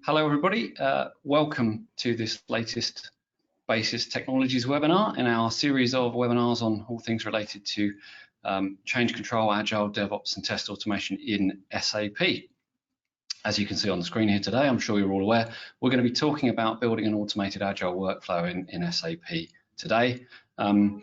Hello everybody, welcome to this latest Basis Technologies webinar in our series of webinars on all things related to change control, agile, DevOps and test automation in SAP. As you can see on the screen here today, I'm sure you're all aware, we're going to be talking about building an automated agile workflow in SAP today. And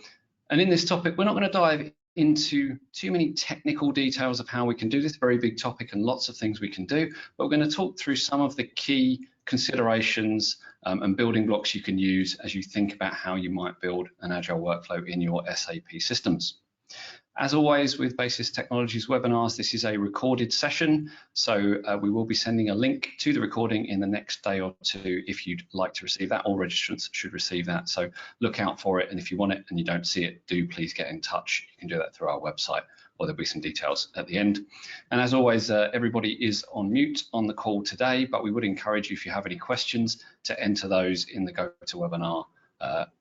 in this topic, we're not going to dive into too many technical details of how we can do this, very big topic and lots of things we can do, but we're going to talk through some of the key considerations and building blocks you can use as you think about how you might build an agile workflow in your SAP systems. As always with Basis Technologies webinars, this is a recorded session, so we will be sending a link to the recording in the next day or two if you'd like to receive that. All registrants should receive that, so look out for it, and if you want it and you don't see it, do please get in touch. You can do that through our website, or there'll be some details at the end. And as always, everybody is on mute on the call today, but we would encourage you, if you have any questions, to enter those in the GoToWebinar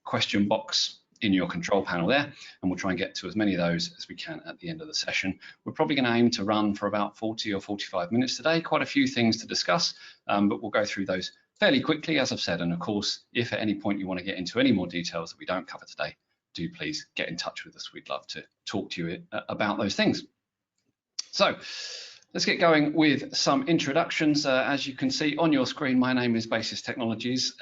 question box in your control panel there, and we'll try and get to as many of those as we can at the end of the session. We're probably going to aim to run for about 40 or 45 minutes today, quite a few things to discuss, but we'll go through those fairly quickly, as I've said. And of course, if at any point you want to get into any more details that we don't cover today, do please get in touch with us. We'd love to talk to you about those things. So let's get going with some introductions. As you can see on your screen, my name is Basis Technologies,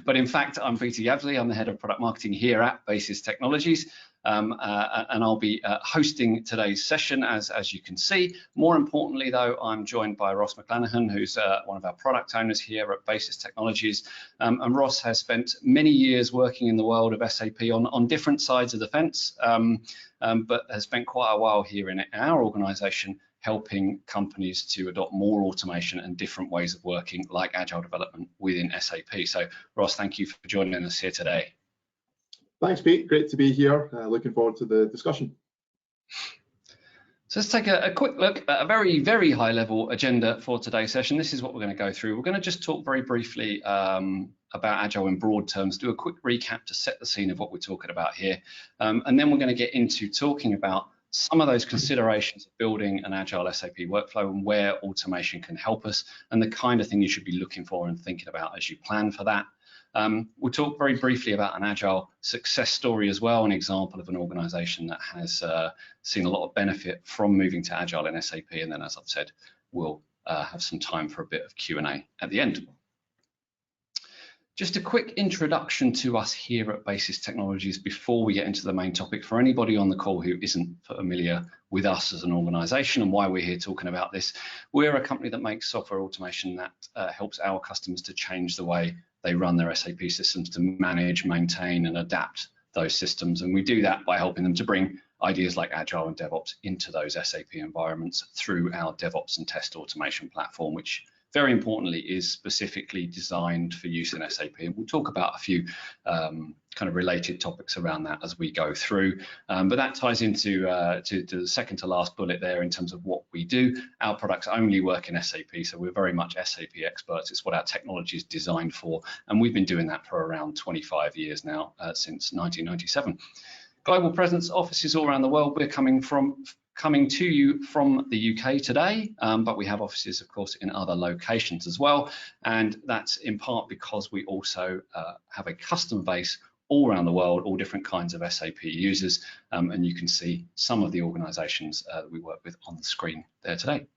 but in fact, I'm Peter Yavsley. I'm the head of product marketing here at Basis Technologies, and I'll be hosting today's session, as you can see. More importantly, though, I'm joined by Ross McClanahan, who's one of our product owners here at Basis Technologies, and Ross has spent many years working in the world of SAP on different sides of the fence, but has spent quite a while here in our organisation, helping companies to adopt more automation and different ways of working, like agile development within SAP. So Ross, thank you for joining us here today. Thanks, Pete. Great to be here. Looking forward to the discussion. So let's take a quick look at a very, very high level agenda for today's session. This is what we're going to go through. We're going to just talk very briefly about Agile in broad terms, do a quick recap to set the scene of what we're talking about here. And then we're going to get into talking about some of those considerations of building an Agile SAP workflow and where automation can help us, and the kind of thing you should be looking for and thinking about as you plan for that. We'll talk very briefly about an Agile success story as well, an example of an organization that has seen a lot of benefit from moving to Agile in SAP, and then, as I've said, we'll have some time for a bit of Q&A at the end. Just a quick introduction to us here at Basis Technologies before we get into the main topic, for anybody on the call who isn't familiar with us as an organisation and why we're here talking about this. We're a company that makes software automation that helps our customers to change the way they run their SAP systems, to manage, maintain and adapt those systems. And we do that by helping them to bring ideas like Agile and DevOps into those SAP environments through our DevOps and test automation platform, which very importantly is specifically designed for use in SAP. And we'll talk about a few kind of related topics around that as we go through. But that ties into to the second to last bullet there in terms of what we do. Our products only work in SAP, so we're very much SAP experts. It's what our technology is designed for, and we've been doing that for around 25 years now, since 1997. Global presence, offices all around the world. We're coming to you from the UK today, but we have offices, of course, in other locations as well. And that's in part because we also have a customer base all around the world, all different kinds of SAP users. And you can see some of the organizations that we work with on the screen there today.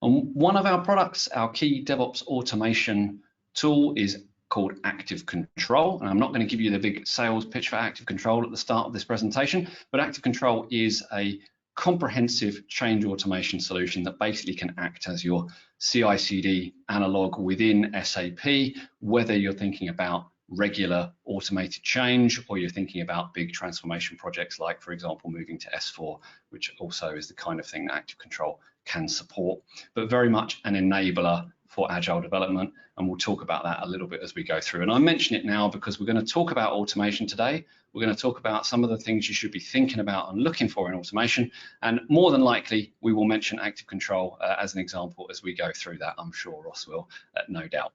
And one of our products, our key DevOps automation tool, is called Active Control. And I'm not going to give you the big sales pitch for Active Control at the start of this presentation, but Active Control is a comprehensive change automation solution that basically can act as your CI/CD analog within SAP, whether you're thinking about regular automated change or you're thinking about big transformation projects like, for example, moving to S4, which also is the kind of thing that Active Control can support, but very much an enabler for agile development, and we'll talk about that a little bit as we go through. And I mention it now because we're going to talk about automation today. We're going to talk about some of the things you should be thinking about and looking for in automation, and more than likely we will mention Active Control as an example as we go through that. I'm sure Ross will, no doubt.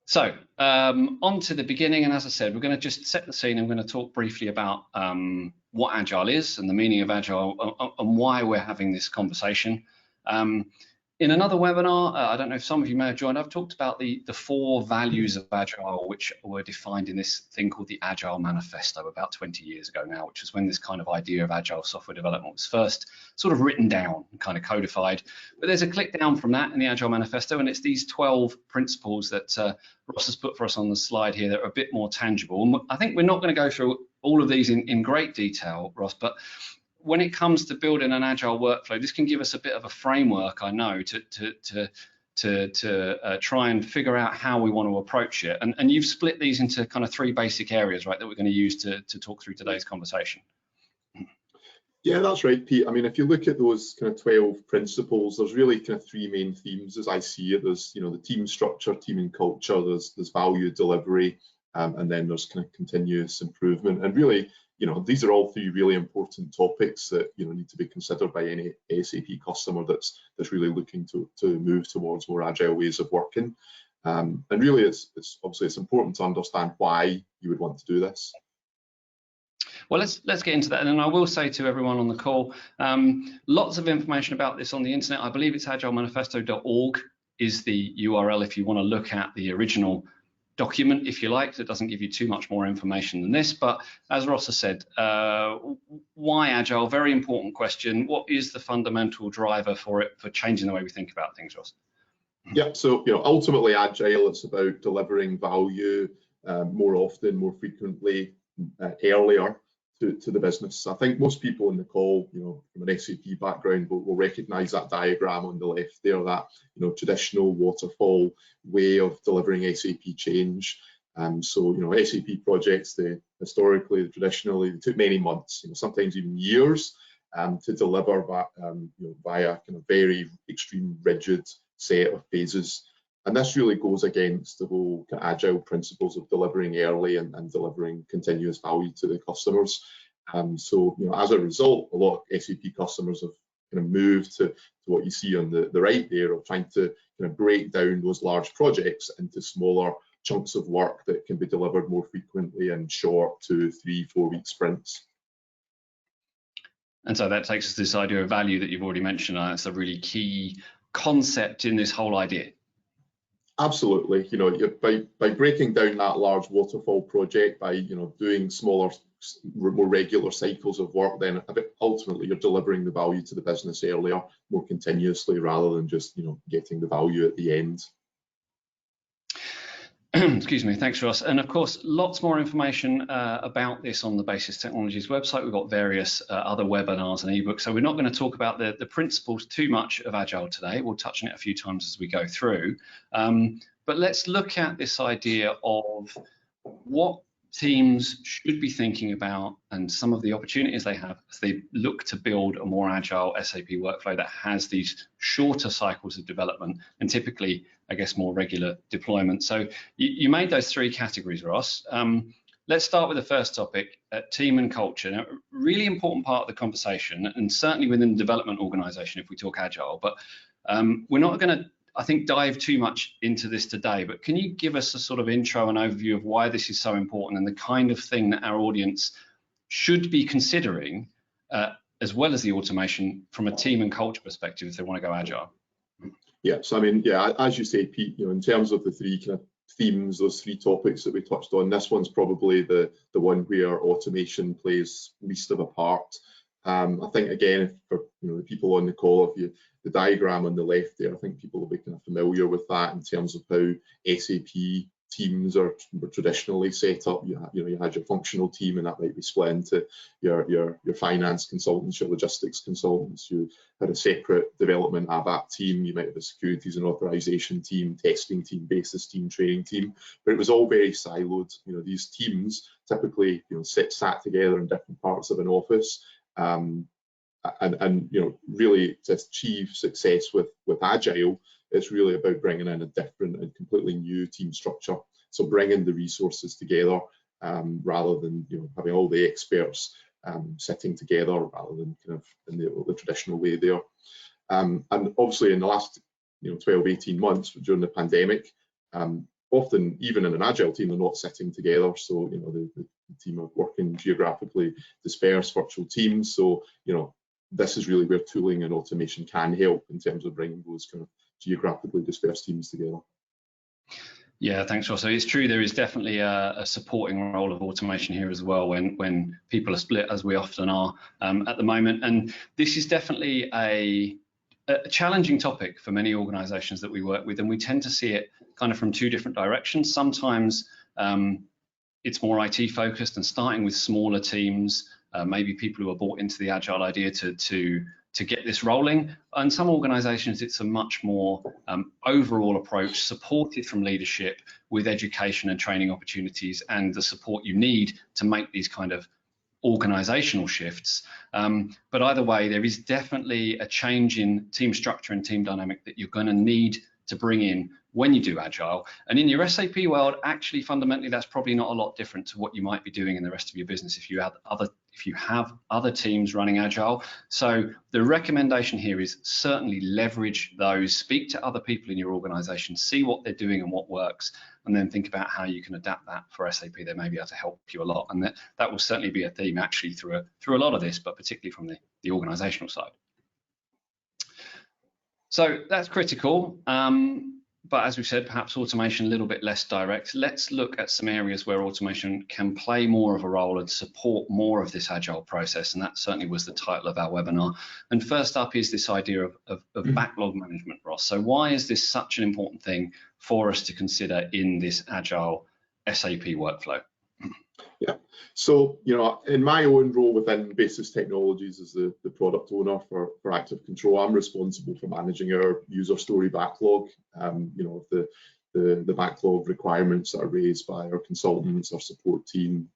So on to the beginning, and as I said, we're going to just set the scene. I'm going to talk briefly about what Agile is and the meaning of Agile and why we're having this conversation. In another webinar, I don't know if some of you may have joined, I've talked about the 4 values of Agile, which were defined in this thing called the Agile Manifesto about 20 years ago now, which was when this kind of idea of Agile software development was first sort of written down and kind of codified. But there's a click down from that in the Agile Manifesto, and it's these 12 principles that Ross has put for us on the slide here that are a bit more tangible. And I think we're not going to go through all of these in great detail, Ross, but when it comes to building an Agile workflow, this can give us a bit of a framework, I know, to try and figure out how we want to approach it. And you've split these into kind of 3 basic areas, right, that we're going to use to talk through today's conversation. Yeah, that's right, Pete. I mean, if you look at those kind of 12 principles, there's really kind of 3 main themes as I see it. There's, the team structure, team and culture, there's value delivery, and then there's kind of continuous improvement. And really, these are all 3 really important topics that need to be considered by any SAP customer that's really looking to move towards more agile ways of working. And really, it's obviously important to understand why you would want to do this. Well, let's get into that. And I will say to everyone on the call, lots of information about this on the internet. I believe it's agilemanifesto.org is the URL if you want to look at the original document, if you like. That doesn't give you too much more information than this. But as Ross has said, why Agile? Very important question. What is the fundamental driver for changing the way we think about things, Ross? Yeah, so ultimately Agile, it's about delivering value more often, more frequently, earlier to the business. I think most people in the call, from an SAP background, will recognise that diagram on the left there, that traditional waterfall way of delivering SAP change. So SAP projects, historically, traditionally, they took many months, sometimes even years, to deliver that via kind of very extreme rigid set of phases. And this really goes against the whole kind of agile principles of delivering early and delivering continuous value to the customers. So as a result, a lot of SAP customers have kind of moved to what you see on the right there, of trying to kind of break down those large projects into smaller chunks of work that can be delivered more frequently in short 2, 3, 4 week sprints. And so that takes us to this idea of value that you've already mentioned. That's a really key concept in this whole idea. Absolutely. By breaking down that large waterfall project, by doing smaller, more regular cycles of work, then ultimately you're delivering the value to the business earlier, more continuously, rather than just getting the value at the end. Excuse me, thanks Ross. And of course, lots more information about this on the Basis Technologies website. We've got various other webinars and ebooks, so we're not going to talk about the principles too much of Agile today. We'll touch on it a few times as we go through. But let's look at this idea of what teams should be thinking about and some of the opportunities they have as they look to build a more agile SAP workflow that has these shorter cycles of development and typically, I guess, more regular deployment. So you made those 3 categories, Ross. Let's start with the first topic, team and culture. Now, really important part of the conversation, and certainly within the development organization if we talk agile, but we're not going to, I think, dive too much into this today, but can you give us a sort of intro and overview of why this is so important and the kind of thing that our audience should be considering, as well as the automation, from a team and culture perspective if they want to go agile? Yeah, so I mean, yeah, as you say, Pete, in terms of the 3 kind of themes, those 3 topics that we touched on, this one's probably the one where automation plays least of a part. I think, again, for the people on the call, the diagram on the left there, I think people will be kind of familiar with that in terms of how SAP teams were traditionally set up. You had your functional team, and that might be split into your finance consultants, your logistics consultants. You had a separate development ABAP team. You might have a securities and authorization team, testing team, basis team, training team. But it was all very siloed. These teams typically sat together in different parts of an office. And really, to achieve success with Agile, it's really about bringing in a different and completely new team structure. So bringing the resources together rather than having all the experts sitting together, rather than kind of in the traditional way there. And obviously, in the last 12, 18 months during the pandemic, often even in an Agile team, they're not sitting together. So the team are working geographically dispersed, virtual teams. So this is really where tooling and automation can help in terms of bringing those kind of geographically dispersed teams together. Yeah, thanks, Ross. So it's true, there is definitely a supporting role of automation here as well when people are split, as we often are at the moment. And this is definitely a challenging topic for many organizations that we work with, and we tend to see it kind of from two different directions. Sometimes it's more IT focused and starting with smaller teams, maybe people who are bought into the Agile idea to get this rolling. And some organizations, it's a much more overall approach, supported from leadership with education and training opportunities and the support you need to make these kind of organizational shifts. But either way, there is definitely a change in team structure and team dynamic that you're going to need to bring in when you do Agile. And in your SAP world, actually, fundamentally, that's probably not a lot different to what you might be doing in the rest of your business if you have other teams running Agile. So the recommendation here is certainly leverage those, speak to other people in your organization, see what they're doing and what works, and then think about how you can adapt that for SAP. They may be able to help you a lot, and that will certainly be a theme actually through a lot of this, but particularly from the organizational side. So that's critical. But as we've said, perhaps automation a little bit less direct. Let's look at some areas where automation can play more of a role and support more of this Agile process. And that certainly was the title of our webinar. And first up is this idea of backlog management, Ross. So why is this such an important thing for us to consider in this Agile SAP workflow? Yeah, so in my own role within Basis Technologies as the product owner for Active Control, I'm responsible for managing our user story backlog. The backlog requirements that are raised by our consultants, our support team,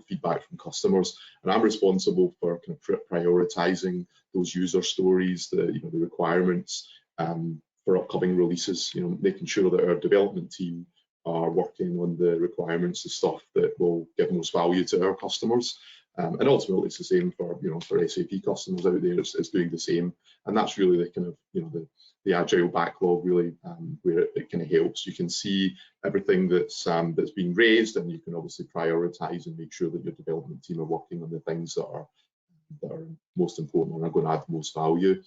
feedback from customers, and I'm responsible for kind of prioritizing those user stories, the requirements for upcoming releases. Making sure that our development team are working on the requirements, the stuff that will give most value to our customers, and ultimately it's the same for for SAP customers out there. It's doing the same, and that's really the kind of the Agile backlog really where it kind of helps. You can see everything that's being raised, and you can obviously prioritize and make sure that your development team are working on the things that are most important and are going to add the most value.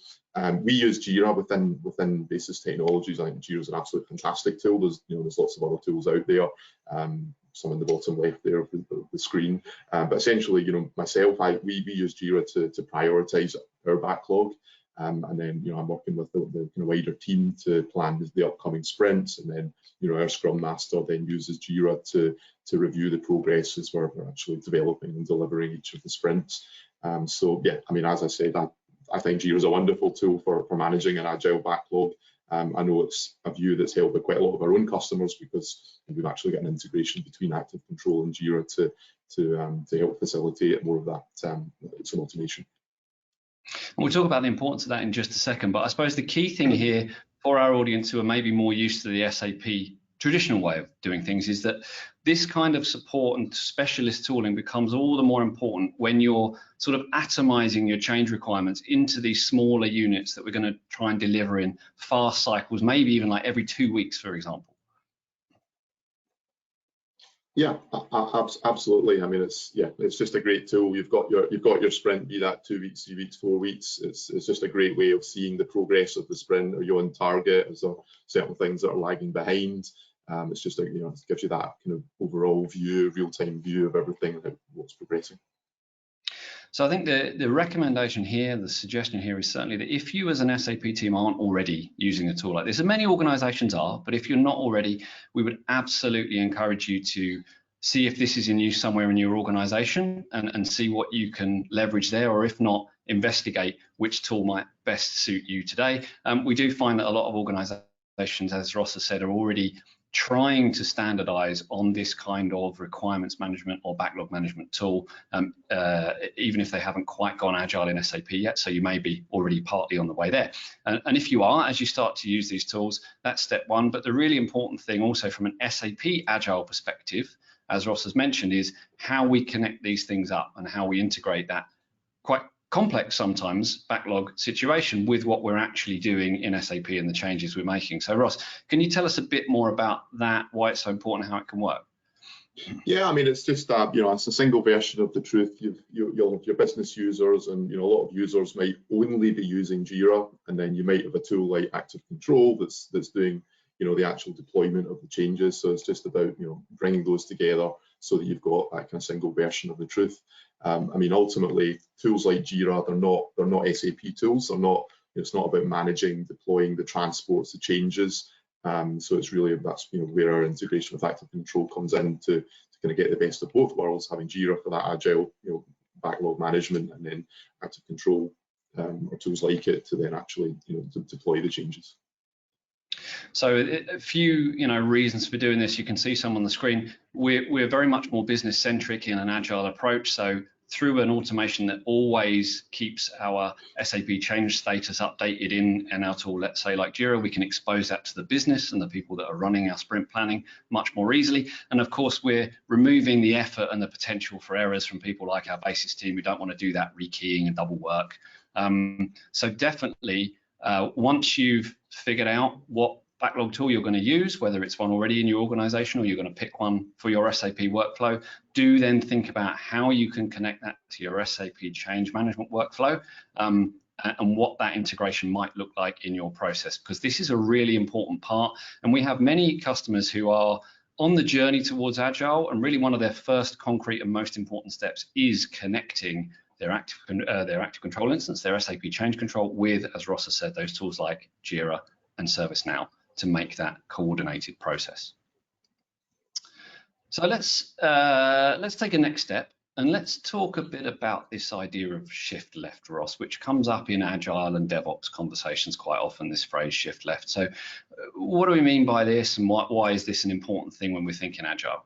We use Jira within Basis Technologies. I think Jira is an absolute fantastic tool. There's lots of other tools out there, some in the bottom left there of the screen. But essentially, myself, we use Jira to prioritize our backlog. And then I'm working with the kind of wider team to plan the upcoming sprints, and then our Scrum Master then uses Jira to review the progress as we're actually developing and delivering each of the sprints. So yeah, I mean, as I said, I think Jira is a wonderful tool for managing an Agile backlog. I know it's a view that's held by quite a lot of our own customers, because we've actually got an integration between Active Control and Jira to help facilitate more of that some automation. And we'll talk about the importance of that in just a second, but I suppose the key thing here for our audience who are maybe more used to the SAP traditional way of doing things is that this kind of support and specialist tooling becomes all the more important when you're sort of atomizing your change requirements into these smaller units that we're going to try and deliver in fast cycles, maybe even like every 2 weeks, for example. Yeah, absolutely. I mean, it's just a great tool. You've got your sprint, be that 2 weeks, 3 weeks, 4 weeks. It's just a great way of seeing the progress of the sprint. Are you on target? Is there certain things that are lagging behind? It's just it gives you that kind of overall view, real-time view of everything and what's progressing. So I think the recommendation here, the suggestion here is certainly that if you as an SAP team aren't already using a tool like this, and many organizations are, but if you're not already, we would absolutely encourage you to see if this is in use somewhere in your organization and see what you can leverage there, or if not, investigate which tool might best suit you today. We do find that a lot of organizations, as Ross has said, are already trying to standardize on this kind of requirements management or backlog management tool, even if they haven't quite gone Agile in SAP yet. So you may be already partly on the way there. And if you are, as you start to use these tools, that's step one. But the really important thing also from an SAP Agile perspective, as Ross has mentioned, is how we connect these things up and how we integrate that quite complex sometimes backlog situation with what we're actually doing in SAP and the changes we're making. So Ross, can you tell us a bit more about that, why it's so important, how it can work? Yeah, I mean, it's just that, it's a single version of the truth. You'll have your business users, and a lot of users might only be using Jira, and then you might have a tool like Active Control that's doing the actual deployment of the changes. So it's just about bringing those together so that you've got that kind of single version of the truth. I mean, ultimately, tools like Jira, they're not SAP tools. They're not. It's not about managing, deploying the transports, the changes. So it's really, that's where our integration with Active Control comes in to kind of get the best of both worlds, having Jira for that agile backlog management, and then Active Control or tools like it to then actually to deploy the changes. So a few reasons for doing this. You can see some on the screen. We're very much more business centric in an agile approach. So through an automation that always keeps our SAP change status updated in our tool, let's say like Jira, we can expose that to the business and the people that are running our sprint planning much more easily. And of course, we're removing the effort and the potential for errors from people like our basis team who don't want to do that rekeying and double work. So definitely, once you've figured out what backlog tool you're going to use, whether it's one already in your organization or you're going to pick one for your SAP workflow, do then think about how you can connect that to your SAP change management workflow, and what that integration might look like in your process, because this is a really important part. And we have many customers who are on the journey towards Agile, and really one of their first concrete and most important steps is connecting their active control instance, their SAP change control, with, as Ross has said, those tools like Jira and ServiceNow to make that coordinated process. So let's take a next step, and let's talk a bit about this idea of shift left, Ross, which comes up in Agile and DevOps conversations quite often, this phrase shift left. So what do we mean by this, and why is this an important thing when we're thinking Agile?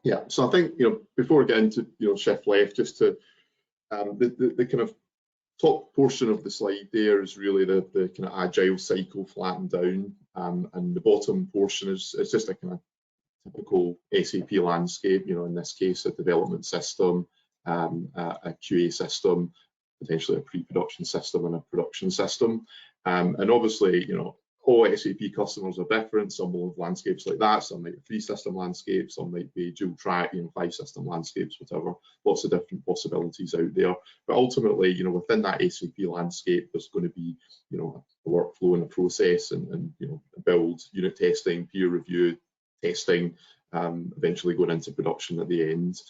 Yeah, so I think before we get into shift left, just to the kind of top portion of the slide there is really the kind of agile cycle flattened down, and the bottom portion is just a kind of typical SAP landscape. In this case, a development system, a QA system, potentially a pre-production system, and a production system. And obviously, all SAP customers are different. Some will have landscapes like that. Some might be 3-system landscapes. Some might be dual track, 5-system landscapes, whatever. Lots of different possibilities out there. But ultimately, within that SAP landscape, there's going to be, a workflow and a process, and a build, unit testing, peer review, testing, eventually going into production at the end.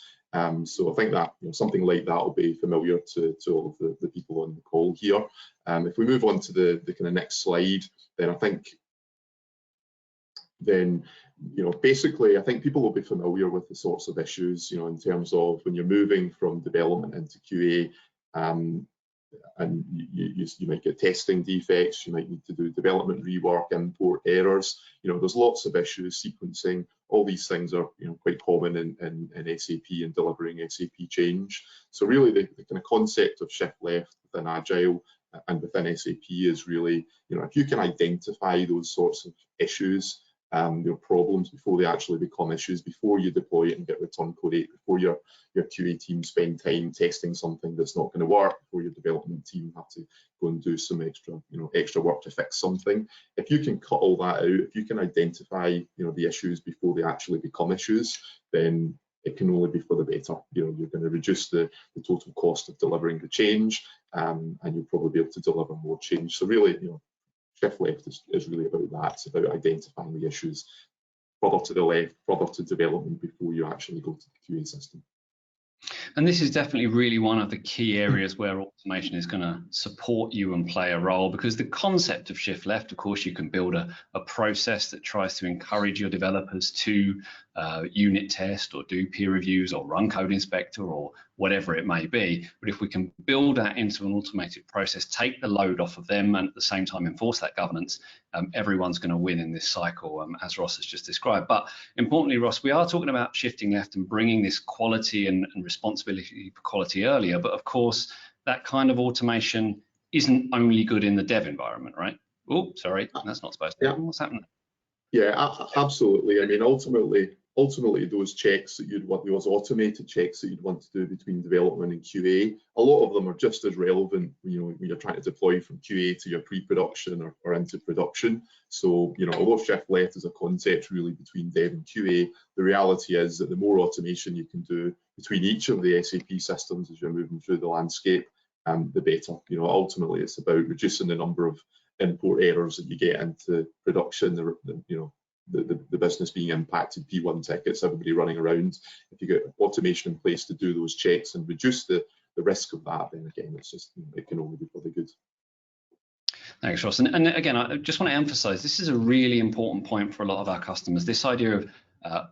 So I think that something like that will be familiar to all of the people on the call here. If we move on to the kind of next slide, then I think basically I think people will be familiar with the sorts of issues in terms of when you're moving from development into QA, and you might get testing defects, you might need to do development rework, import errors. There's lots of issues, sequencing. All these things are quite common in SAP and delivering SAP change. So really the kind of concept of shift left within Agile and within SAP is really, if you can identify those sorts of issues, problems before they actually become issues, before you deploy it and get return code 8, before your QA team spend time testing something that's not going to work, before your development team have to go and do some extra work to fix something. If you can cut all that out, if you can identify the issues before they actually become issues, then it can only be for the better. You're going to reduce the total cost of delivering the change, and you'll probably be able to deliver more change. So really, shift left is really about that. It's about identifying the issues further to the left, further to development before you actually go to the QA system. And this is definitely really one of the key areas where automation is going to support you and play a role, because the concept of shift left, of course, you can build a process that tries to encourage your developers to unit test or do peer reviews or run code inspector or whatever it may be. But if we can build that into an automated process, take the load off of them, and at the same time enforce that governance, everyone's going to win in this cycle, as Ross has just described. But importantly, Ross, we are talking about shifting left and bringing this quality and responsibility for quality earlier. But of course, that kind of automation isn't only good in the dev environment, right? Oh, sorry, that's not supposed to happen. What's happening? Yeah, absolutely. I mean, ultimately, ultimately those checks that you'd want, those automated checks that you'd want to do between development and QA, a lot of them are just as relevant, when you're trying to deploy from QA to your pre-production or into production. So, although shift left is a concept really between dev and QA, the reality is that the more automation you can do between each of the SAP systems as you're moving through the landscape, the better. Ultimately it's about reducing the number of import errors that you get into production, the business being impacted, P1 tickets, everybody running around. If you get automation in place to do those checks and reduce the risk of that, then again, it's just, it can only be for the good. Thanks, Ross. And again, I just want to emphasize, this is a really important point for a lot of our customers, this idea of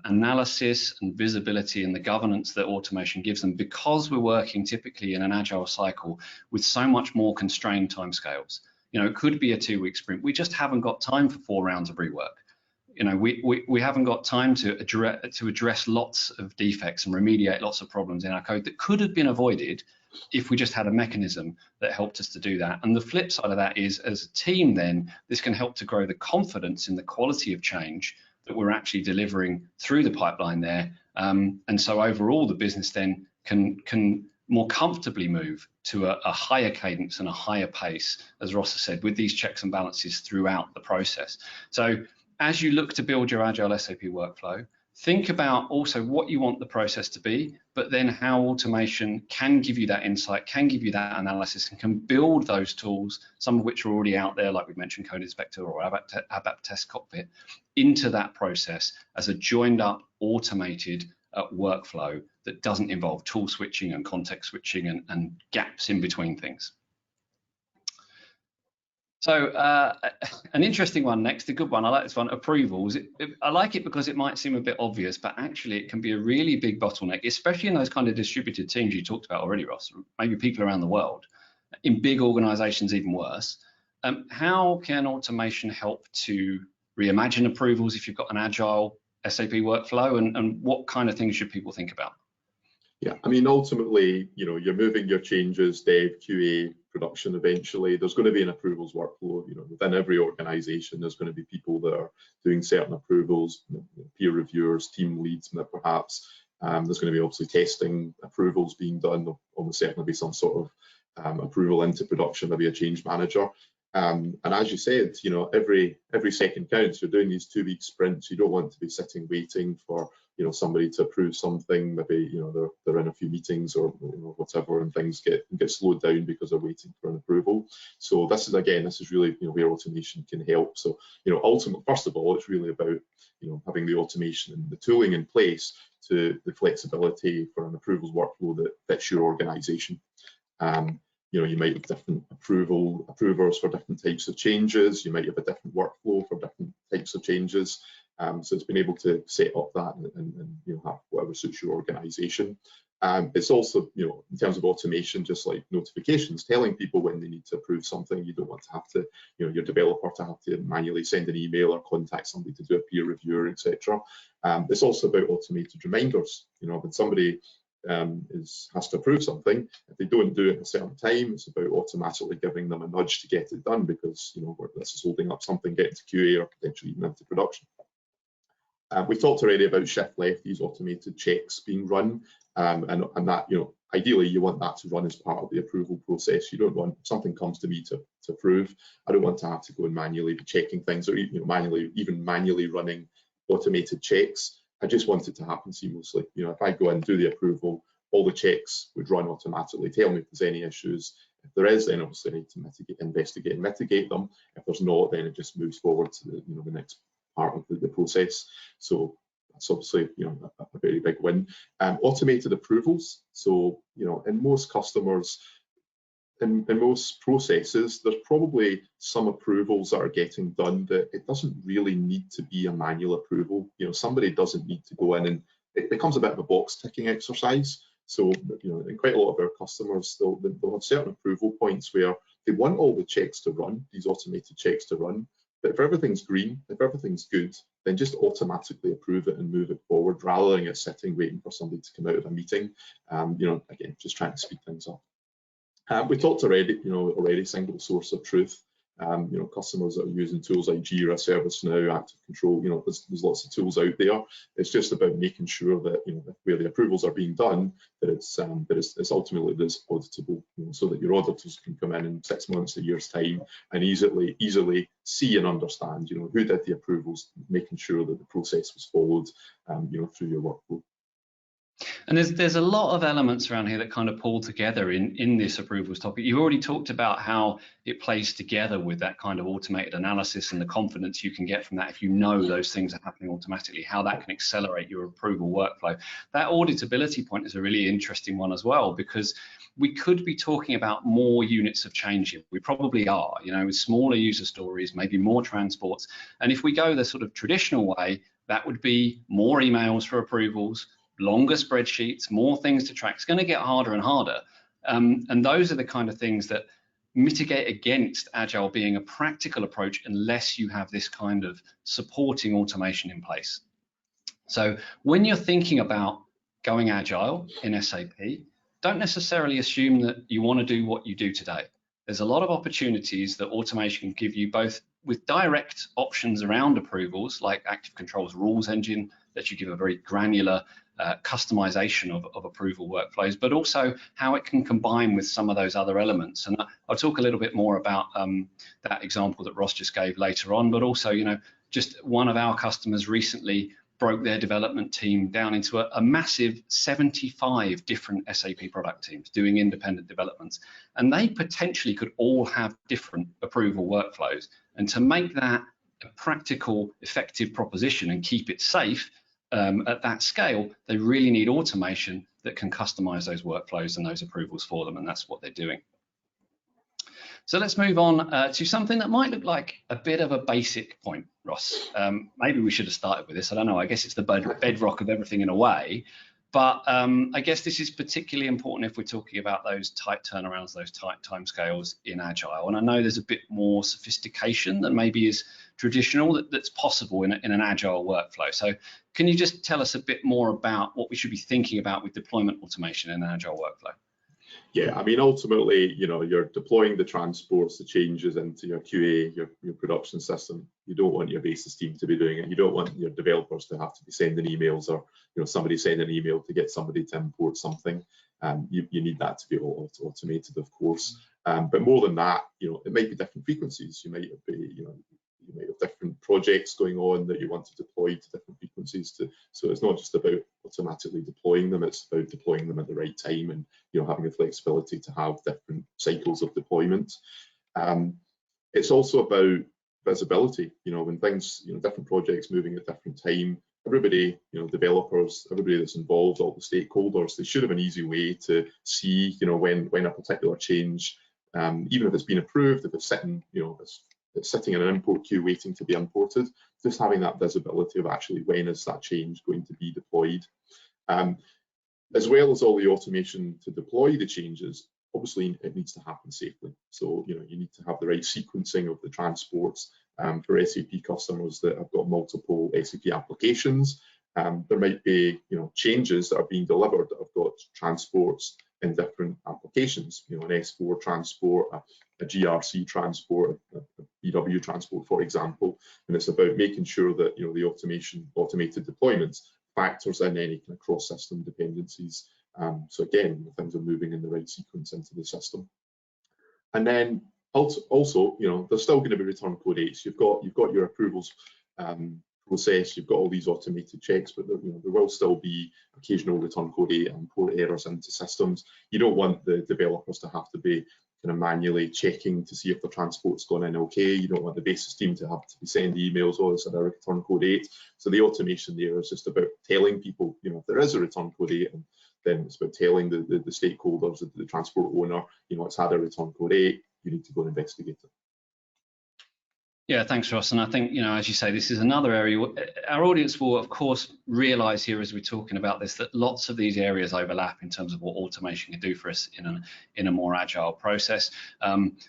analysis and visibility and the governance that automation gives them, because we're working typically in an agile cycle with so much more constrained timescales. It could be a 2-week sprint. We just haven't got time for 4 rounds of rework. We haven't got time to address lots of defects and remediate lots of problems in our code that could have been avoided if we just had a mechanism that helped us to do that. And the flip side of that is, as a team, then this can help to grow the confidence in the quality of change that we're actually delivering through the pipeline there. And so overall, the business then can more comfortably move to a higher cadence and a higher pace, as Ross has said, with these checks and balances throughout the process. So as you look to build your Agile SAP workflow, think about also what you want the process to be, but then how automation can give you that insight, can give you that analysis, and can build those tools, some of which are already out there, like we mentioned, Code Inspector or ABAP Test Cockpit, into that process as a joined up, automated workflow that doesn't involve tool switching and context switching and gaps in between things. So an interesting one next, a good one, I like this one, approvals. I like it because it might seem a bit obvious, but actually it can be a really big bottleneck, especially in those kind of distributed teams you talked about already, Ross, maybe people around the world. In big organizations, even worse. How can automation help to reimagine approvals if you've got an agile SAP workflow, and what kind of things should people think about? Yeah, I mean, ultimately, you're moving your changes, dev, QA, production. Eventually, there's going to be an approvals workflow. Within every organization, there's going to be people that are doing certain approvals, peer reviewers, team leads, perhaps. There's going to be obviously testing approvals being done. There'll almost certainly be some sort of approval into production, maybe a change manager. And as you said, every second counts. You're doing these 2-week sprints. You don't want to be sitting waiting for somebody to approve something. Maybe they're in a few meetings or whatever, and things get slowed down because they're waiting for an approval. So this is really where automation can help. So ultimately, first of all, it's really about having the automation and the tooling in place to the flexibility for an approvals workflow that fits your organization. You might have different approvers for different types of changes. You might have a different workflow for different types of changes. So it's been able to set up that and have whatever suits your organization. It's also, in terms of automation, just like notifications, telling people when they need to approve something. You don't want to have to, your developer to have to manually send an email or contact somebody to do a peer review, etc. It's also about automated reminders. When somebody has to approve something, if they don't do it at a certain time, it's about automatically giving them a nudge to get it done, because this is holding up something getting to QA or potentially even into production. We've talked already about shift left, these automated checks being run, and that ideally you want that to run as part of the approval process. You don't want, if something comes to me to approve, I don't want to have to go and manually be checking things, or manually running automated checks. I just want it to happen seamlessly. If I go and do the approval, all the checks would run automatically, tell me if there's any issues. If there is, then obviously I need to investigate and mitigate them. If there's not, then it just moves forward to the next part of the process. So that's obviously a very big win. Automated approvals. So in most customers, in most processes, there's probably some approvals that are getting done that it doesn't really need to be a manual approval. Somebody doesn't need to go in, and it becomes a bit of a box ticking exercise. So in quite a lot of our customers, they'll have certain approval points where they want all the checks to run, these automated checks to run. But if everything's green, if everything's good, then just automatically approve it and move it forward, rather than it sitting waiting for somebody to come out of a meeting. Again, just trying to speed things up. We talked already, single source of truth. Customers that are using tools like Jira, ServiceNow, Active Control, there's lots of tools out there. It's just about making sure that, where the approvals are being done, that it's ultimately auditable, so that your auditors can come in 6 months, a year's time, and easily see and understand, who did the approvals, making sure that the process was followed, through your workflow. And there's a lot of elements around here that kind of pull together in this approvals topic. You already talked about how it plays together with that kind of automated analysis and the confidence you can get from that if you know those things are happening automatically, how that can accelerate your approval workflow. That auditability point is a really interesting one as well, because we could be talking about more units of change. We probably are, with smaller user stories, maybe more transports. And if we go the sort of traditional way, that would be more emails for approvals, longer spreadsheets, more things to track. It's going to get harder and harder. And those are the kind of things that mitigate against Agile being a practical approach unless you have this kind of supporting automation in place. So when you're thinking about going Agile in SAP, don't necessarily assume that you want to do what you do today. There's a lot of opportunities that automation can give you, both with direct options around approvals, like Active Control's rules engine, that you give a very granular customization of approval workflows, but also how it can combine with some of those other elements. And I'll talk a little bit more about that example that Ross just gave later on, but also, just one of our customers recently broke their development team down into a massive 75 different SAP product teams doing independent developments. And they potentially could all have different approval workflows. And to make that a practical, effective proposition and keep it safe, at that scale, they really need automation that can customize those workflows and those approvals for them, and that's what they're doing. So let's move on to something that might look like a bit of a basic point, Ross. Maybe we should have started with this. I don't know. I guess it's the bedrock of everything in a way. But I guess this is particularly important if we're talking about those tight turnarounds, those tight timescales in Agile. And I know there's a bit more sophistication than maybe is traditional that's possible in an Agile workflow. So can you just tell us a bit more about what we should be thinking about with deployment automation in an Agile workflow? Yeah, I mean, ultimately, you're deploying the transports, the changes into your QA, your production system. You don't want your basis team to be doing it. You don't want your developers to have to be sending emails, or somebody sending an email to get somebody to import something. You need that to be automated, of course. But more than that, it might be different frequencies. You might have different projects going on that you want to deploy to different frequencies. So it's not just about automatically deploying them, it's about deploying them at the right time and having the flexibility to have different cycles of deployment. It's also about visibility. When things, different projects moving at different time, everybody, developers, everybody that's involved, all the stakeholders, they should have an easy way to see, when a particular change, even if it's been approved, if it's sitting, it's sitting in an import queue waiting to be imported, just having that visibility of actually when is that change going to be deployed. As well as all the automation to deploy the changes, obviously it needs to happen safely. So, you need to have the right sequencing of the transports. For SAP customers that have got multiple SAP applications, there might be, changes that are being delivered that have got transports in different applications, an S4 transport, a GRC transport, a BW transport, for example. And it's about making sure that, the automated deployments factors in any kind of cross-system dependencies. So again, things are moving in the right sequence into the system. And then also, there's still going to be return code 8s. You've got your approvals process, you've got all these automated checks, but there will still be occasional return code 8 and import errors into systems. You don't want the developers to have to be kind of manually checking to see if the transport's gone in okay. You don't want the basis team to have to be sending emails, oh, it's a return code 8. So the automation there is just about telling people, if there is a return code 8, and then it's about telling the stakeholders, the transport owner, it's had a return code 8, you need to go and investigate it. Yeah, thanks, Ross. And I think, as you say, this is another area our audience will, of course, realize here as we're talking about this, that lots of these areas overlap in terms of what automation can do for us in a more agile process.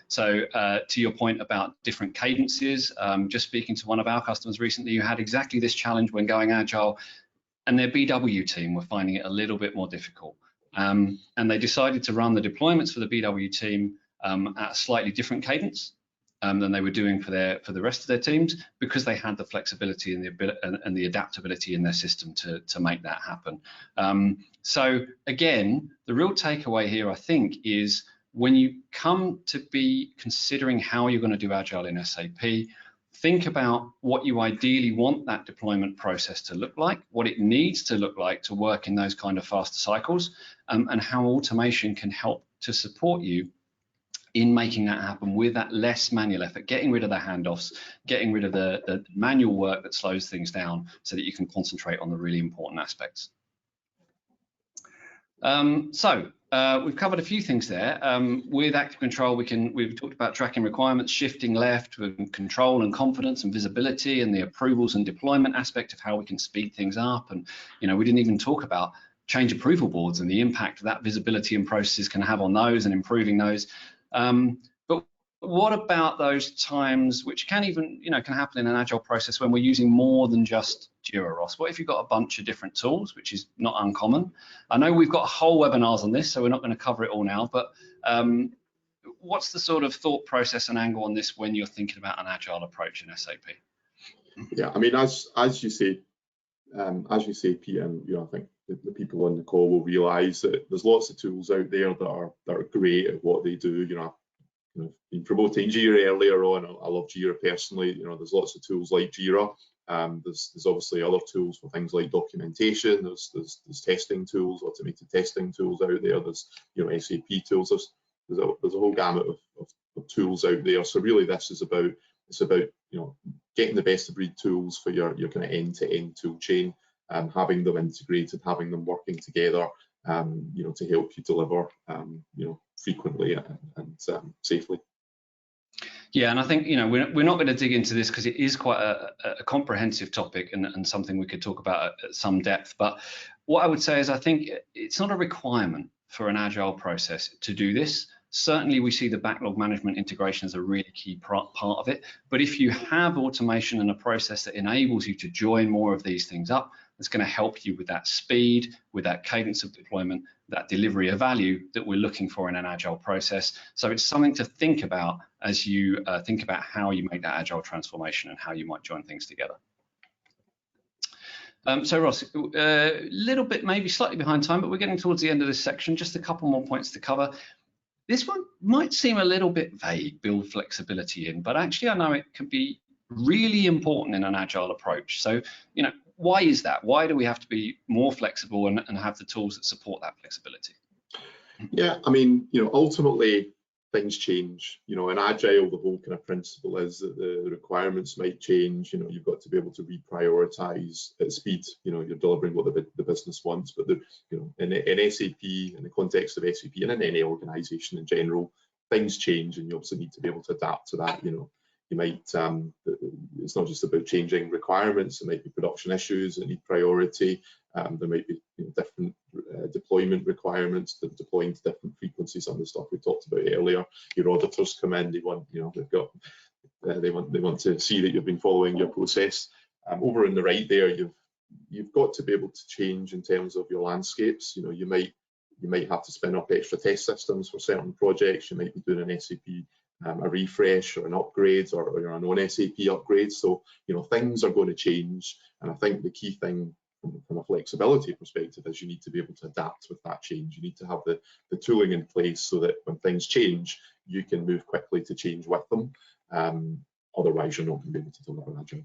So to your point about different cadences, just speaking to one of our customers recently who had exactly this challenge when going agile, and their BW team were finding it a little bit more difficult. And they decided to run the deployments for the BW team at a slightly different cadence. than they were doing for the rest of their teams, because they had the flexibility and the adaptability in their system to make that happen. So again, the real takeaway here, I think, is when you come to be considering how you're going to do Agile in SAP, think about what you ideally want that deployment process to look like, what it needs to look like to work in those kind of faster cycles, and how automation can help to support you in making that happen with that less manual effort, getting rid of the handoffs, getting rid of the manual work that slows things down so that you can concentrate on the really important aspects. We've covered a few things there. With active control, we've talked about tracking requirements, shifting left with control and confidence and visibility, and the approvals and deployment aspect of how we can speed things up. And we didn't even talk about change approval boards and the impact that visibility and processes can have on those and improving those. But what about those times which can even, can happen in an Agile process when we're using more than just Jira, Ross? What if you've got a bunch of different tools, which is not uncommon? I know we've got whole webinars on this, so we're not going to cover it all now, but what's the sort of thought process and angle on this when you're thinking about an Agile approach in SAP? Yeah, I mean, as you say, PM, I think the people on the call will realise that there's lots of tools out there that are great at what they do. I've been promoting Jira earlier on. I love Jira personally. There's lots of tools like Jira. There's obviously other tools for things like documentation. There's testing tools, automated testing tools out there. There's SAP tools. There's a whole gamut of tools out there. So really, this is about getting the best of breed tools for your kind of end-to-end tool chain, having them integrated, having them working together, to help you deliver, frequently and safely. Yeah, and I think we're not going to dig into this because it is quite a comprehensive topic and something we could talk about at some depth. But what I would say is I think it's not a requirement for an Agile process to do this. Certainly, we see the backlog management integration as a really key part of it. But if you have automation and a process that enables you to join more of these things up, that's going to help you with that speed, with that cadence of deployment, that delivery of value that we're looking for in an Agile process. So it's something to think about as you think about how you make that Agile transformation and how you might join things together. So Ross, a little bit, maybe slightly behind time, but we're getting towards the end of this section. Just a couple more points to cover. This one might seem a little bit vague, build flexibility in, but actually I know it can be really important in an Agile approach. So, why is that? Why do we have to be more flexible and have the tools that support that flexibility? Yeah, I mean, ultimately things change. In Agile, the whole kind of principle is that the requirements might change. You've got to be able to reprioritize at speed. You're delivering what the business wants, but in SAP, in the context of SAP, and in any organization in general, things change, and you also need to be able to adapt to that. You might, it's not just about changing requirements. There might be production issues that need priority. There might be different deployment requirements that deploying to different frequencies. Some of the stuff we talked about earlier. Your auditors come in, they want, they want to see that you've been following your process. Over on the right there, you've got to be able to change in terms of your landscapes. You might have to spin up extra test systems for certain projects. You might be doing an SAP a refresh or an upgrade or a non-SAP upgrade. So things are going to change, and I think the key thing from a flexibility perspective is you need to be able to adapt with that change. You need to have the tooling in place so that when things change, you can move quickly to change with them. Otherwise, you're not going to be able to deliver Agile.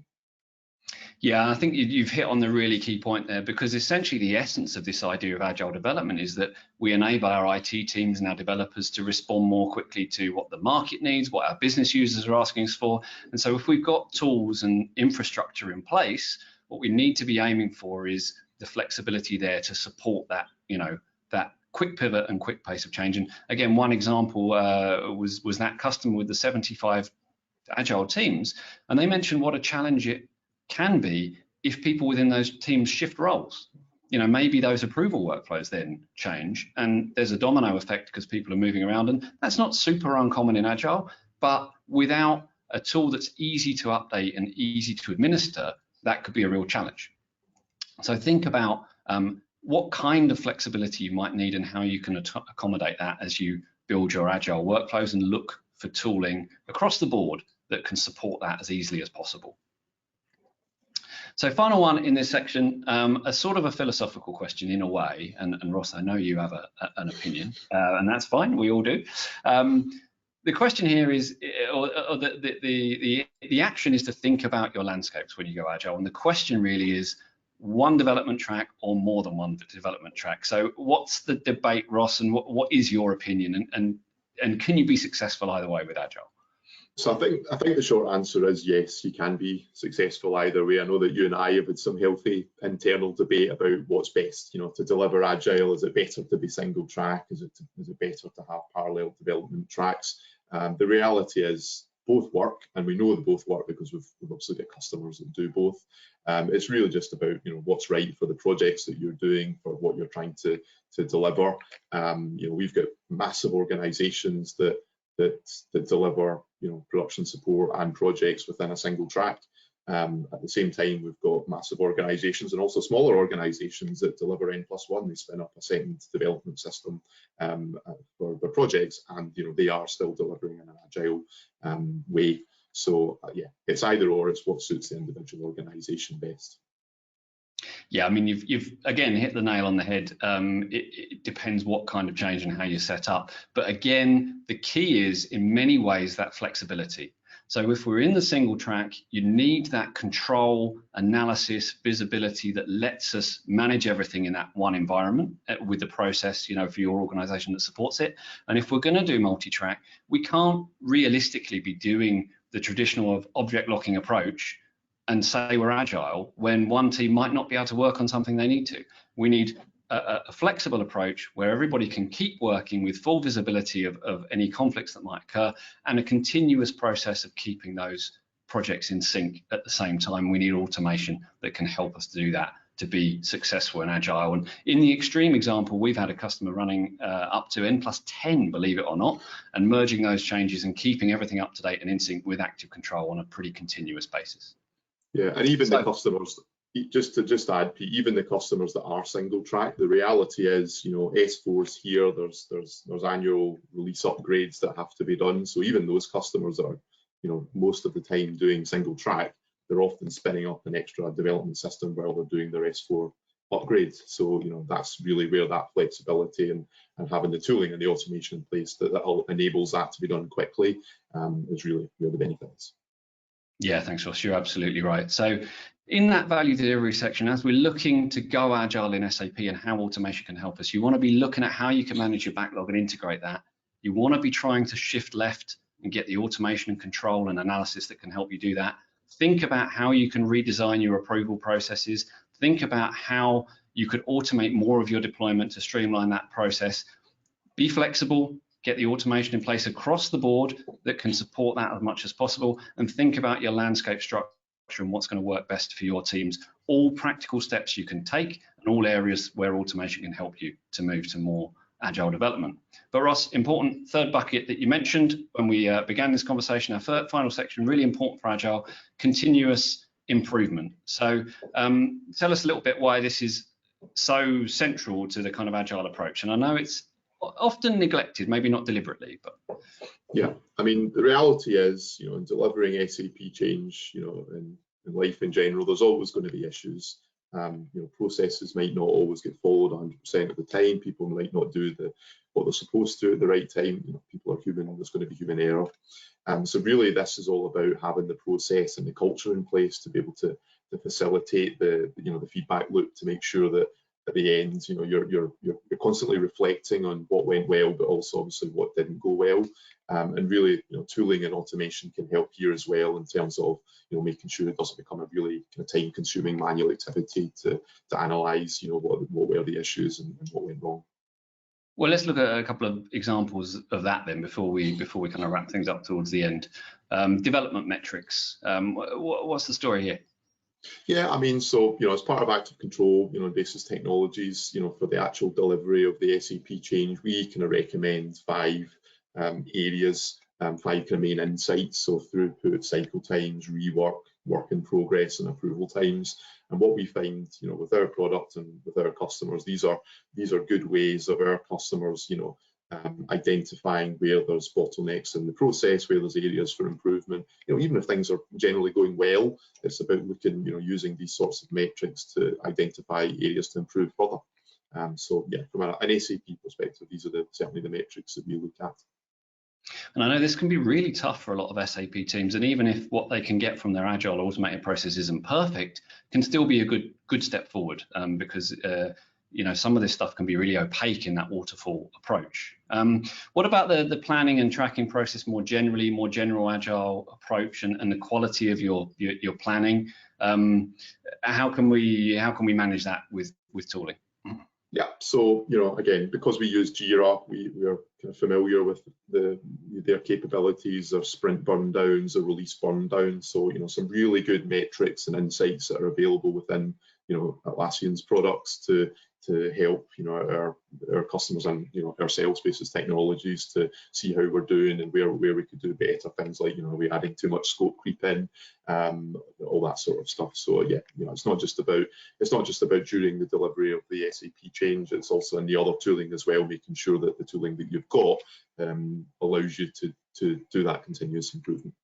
Yeah, I think you've hit on the really key point there, because essentially the essence of this idea of Agile development is that we enable our IT teams and our developers to respond more quickly to what the market needs, what our business users are asking us for. And so if we've got tools and infrastructure in place, what we need to be aiming for is the flexibility there to support that, that quick pivot and quick pace of change. And again, one example was that customer with the 75 Agile teams, and they mentioned what a challenge it can be if people within those teams shift roles. Maybe those approval workflows then change, and there's a domino effect because people are moving around, and that's not super uncommon in Agile, but without a tool that's easy to update and easy to administer, that could be a real challenge. So think about what kind of flexibility you might need and how you can accommodate that as you build your Agile workflows and look for tooling across the board that can support that as easily as possible. So final one in this section, a sort of a philosophical question in a way, and Ross, I know you have an opinion, and that's fine, we all do. The question here is, or the action is to think about your landscapes when you go Agile, and the question really is one development track or more than one development track. So what's the debate, Ross, and what is your opinion, and can you be successful either way with Agile? So I think the short answer is yes, you can be successful either way. I know that you and I have had some healthy internal debate about what's best, to deliver Agile. Is it better to be single track? Is it better to have parallel development tracks? The reality is both work, and we know they both work because we've obviously got customers that do both. It's really just about what's right for the projects that you're doing, for what you're trying to deliver. We've got massive organisations that deliver production support and projects within a single track. At the same time, we've got massive organisations and also smaller organisations that deliver N+1. They spin up a second development system for their projects, and they are still delivering in an Agile way. So yeah, it's either or. It's what suits the individual organisation best. Yeah, I mean, you've again hit the nail on the head. It depends what kind of change and how you're set up. But again, the key is in many ways that flexibility. So if we're in the single track, you need that control, analysis, visibility that lets us manage everything in that one environment with the process, for your organization that supports it. And if we're going to do multi-track, we can't realistically be doing the traditional object locking approach and say we're Agile when one team might not be able to work on something they need to. We need a flexible approach where everybody can keep working with full visibility of any conflicts that might occur, and a continuous process of keeping those projects in sync at the same time. We need automation that can help us do that to be successful in Agile. And in the extreme example, we've had a customer running up to N+10, believe it or not, and merging those changes and keeping everything up to date and in sync with active control on a pretty continuous basis. Yeah, and even the customers, just to add, Pete, even the customers that are single track, the reality is, S4's here, there's annual release upgrades that have to be done. So even those customers are, most of the time doing single track, they're often spinning up an extra development system while they're doing their S4 upgrades. So, that's really where that flexibility and having the tooling and the automation in place that enables that to be done quickly is really where the benefit is. Yeah, thanks, Ross. You're absolutely right. So in that value delivery section, as we're looking to go Agile in SAP and how automation can help us, you want to be looking at how you can manage your backlog and integrate that. You want to be trying to shift left and get the automation and control and analysis that can help you do that. Think about how you can redesign your approval processes. Think about how you could automate more of your deployment to streamline that process. Be flexible. Get the automation in place across the board that can support that as much as possible, and think about your landscape structure and what's going to work best for your teams. All practical steps you can take and all areas where automation can help you to move to more Agile development. But Ross, important third bucket that you mentioned when we began this conversation, our final section, really important for Agile, continuous improvement. So tell us a little bit why this is so central to the kind of Agile approach. And I know it's often neglected, maybe not deliberately, but yeah, I mean, the reality is, in delivering SAP change, in life in general, there's always going to be issues. Processes might not always get followed 100% of the time. People might not do what they're supposed to at the right time. People are human. There's going to be human error. So really, this is all about having the process and the culture in place to be able to facilitate the feedback loop, to make sure that at the end, you're constantly reflecting on what went well, but also obviously what didn't go well. And really, tooling and automation can help here as well in terms of making sure it doesn't become a really kind of time-consuming manual activity to analyse what were the issues and what went wrong. Well, let's look at a couple of examples of that then before we kind of wrap things up towards the end. Development metrics. What's the story here? Yeah, I mean, so, as part of active control, basis technologies, for the actual delivery of the SAP change, we kind of recommend 5 areas, 5 kind of main insights. So throughput, cycle times, rework, work in progress, and approval times. And what we find, with our product and with our customers, these are good ways of our customers, identifying where there's bottlenecks in the process, where there's areas for improvement. Even if things are generally going well, it's about looking, using these sorts of metrics to identify areas to improve further. So yeah, from an SAP perspective, these are certainly the metrics that we look at. And I know this can be really tough for a lot of SAP teams, and even if what they can get from their Agile automated process isn't perfect, can still be a good step forward, because some of this stuff can be really opaque in that waterfall approach. What about the planning and tracking process more generally, more general Agile approach, and the quality of your planning? How can we manage that with tooling? Yeah, so again, because we use Jira, we are kind of familiar with their capabilities of sprint burn downs or release burn downs. So some really good metrics and insights that are available within Atlassian's products to help our customers and our sales-based technologies to see how we're doing and where we could do better. Things like are we adding too much scope creep in, all that sort of stuff. So yeah, it's not just about during the delivery of the SAP change. It's also in the other tooling as well, making sure that the tooling that you've got allows you to do that continuous improvement.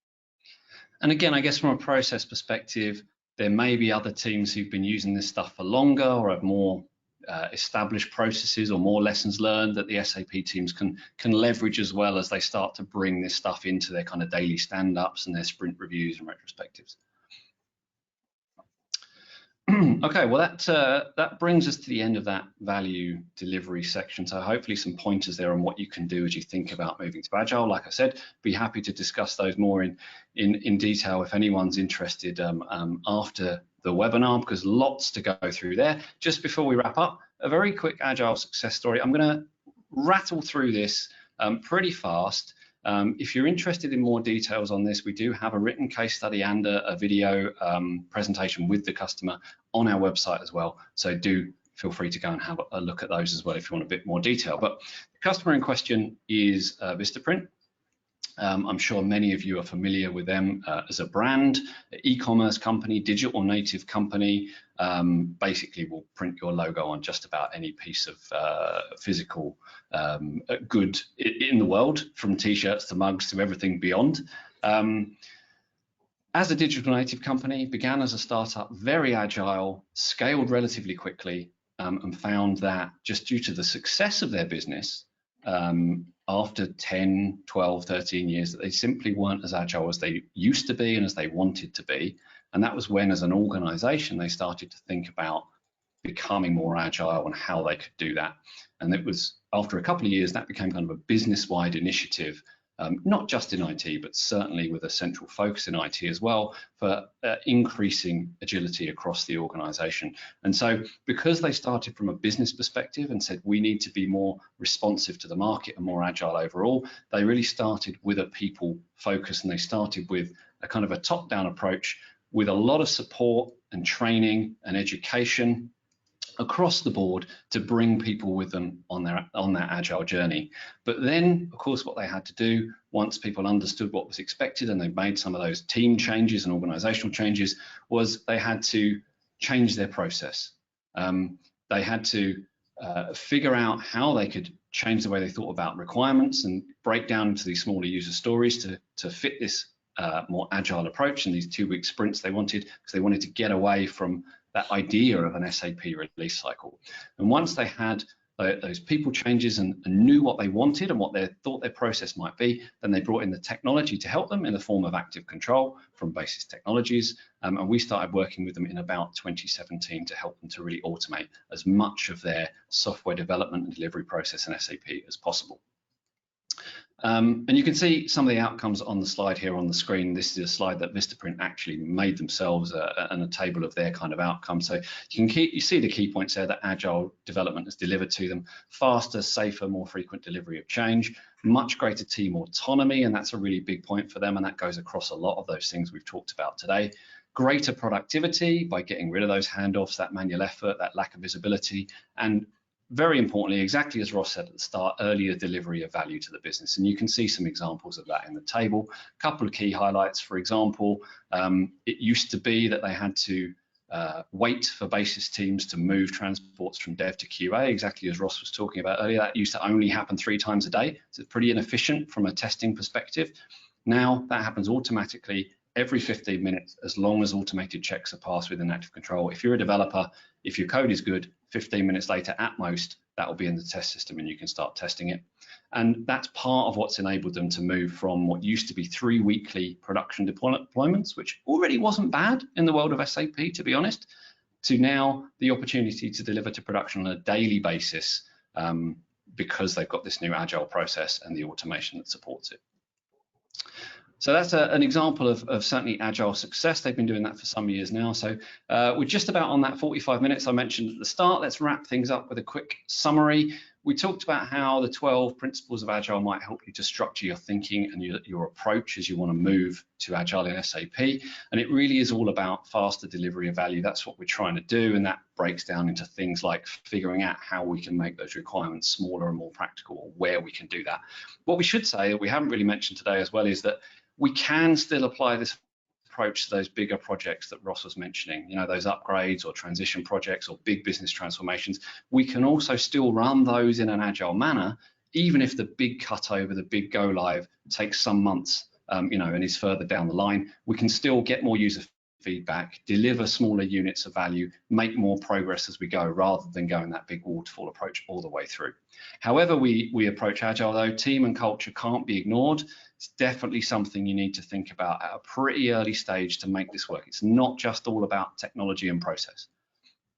And again, I guess from a process perspective, there may be other teams who've been using this stuff for longer or have more established processes or more lessons learned that the SAP teams can leverage as well as they start to bring this stuff into their kind of daily stand-ups and their sprint reviews and retrospectives. Okay, well that brings us to the end of that value delivery section. So hopefully some pointers there on what you can do as you think about moving to Agile. Like I said, be happy to discuss those more in detail if anyone's interested after the webinar, because lots to go through there. Just before we wrap up, a very quick Agile success story. I'm going to rattle through this pretty fast. If you're interested in more details on this, we do have a written case study and a video presentation with the customer on our website as well. So do feel free to go and have a look at those as well if you want a bit more detail. But the customer in question is Vistaprint. I'm sure many of you are familiar with them as a brand, e-commerce company, digital native company. Basically will print your logo on just about any piece of physical good in the world, from t-shirts to mugs to everything beyond. As a digital native company, began as a startup, very agile, scaled relatively quickly, and found that just due to the success of their business, after 10, 12, 13 years, that they simply weren't as agile as they used to be and as they wanted to be. And that was when, as an organization, they started to think about becoming more agile and how they could do that. And it was after a couple of years that became kind of a business-wide initiative, not just in IT, but certainly with a central focus in IT as well, for increasing agility across the organization. And so because they started from a business perspective and said, we need to be more responsive to the market and more agile overall, they really started with a people focus, and they started with a kind of a top-down approach with a lot of support and training and education across the board to bring people with them on their agile journey. But then, of course, what they had to do, once people understood what was expected and they made some of those team changes and organizational changes, was they had to change their process. They had to figure out how they could change the way they thought about requirements and break down into these smaller user stories to fit this more agile approach in these 2-week sprints they wanted, because they wanted to get away from that idea of an SAP release cycle. And once they had those people changes and knew what they wanted and what they thought their process might be, then they brought in the technology to help them in the form of active control from Basis Technologies. And we started working with them in about 2017 to help them to really automate as much of their software development and delivery process in SAP as possible. And you can see some of the outcomes on the slide here on the screen. This is a slide that Vistaprint actually made themselves and a table of their kind of outcomes. So you see the key points there that agile development has delivered to them: faster, safer, more frequent delivery of change, much greater team autonomy, and that's a really big point for them, and that goes across a lot of ththose things we've talked about today. Greater productivity by getting rid of those handoffs, that manual effort, that lack of visibility, and very importantly, exactly as Ross said at the start, earlier delivery of value to the business. And you can see some examples of that in the table. A couple of key highlights, for example, it used to be that they had to wait for basis teams to move transports from dev to QA, exactly as Ross was talking about earlier. That used to only happen 3 times a day, so it's pretty inefficient from a testing perspective. Now that happens automatically every 15 minutes, as long as automated checks are passed within active control. If you're a developer, if your code is good, 15 minutes later at most, that will be in the test system and you can start testing it. And that's part of what's enabled them to move from what used to be 3 weekly production deployments, which already wasn't bad in the world of SAP, to be honest, to now the opportunity to deliver to production on a daily basis because they've got this new Agile process and the automation that supports it. So that's an example of certainly Agile success. They've been doing that for some years now. So we're just about on that 45 minutes I mentioned at the start. Let's wrap things up with a quick summary. We talked about how the 12 principles of Agile might help you to structure your thinking and your approach as you want to move to Agile in SAP. And it really is all about faster delivery of value. That's what we're trying to do. And that breaks down into things like figuring out how we can make those requirements smaller and more practical, or where we can do that. What we should say, that we haven't really mentioned today as well, is that we can still apply this approach to those bigger projects that Ross was mentioning, those upgrades or transition projects or big business transformations. We can also still run those in an Agile manner, even if the big cutover, the big go live takes some months, and is further down the line. We can still get more user feedback, deliver smaller units of value, make more progress as we go, rather than going that big waterfall approach all the way through. However we approach Agile, though, team and culture can't be ignored. It's definitely something you need to think about at a pretty early stage to make this work. It's not just all about technology and process,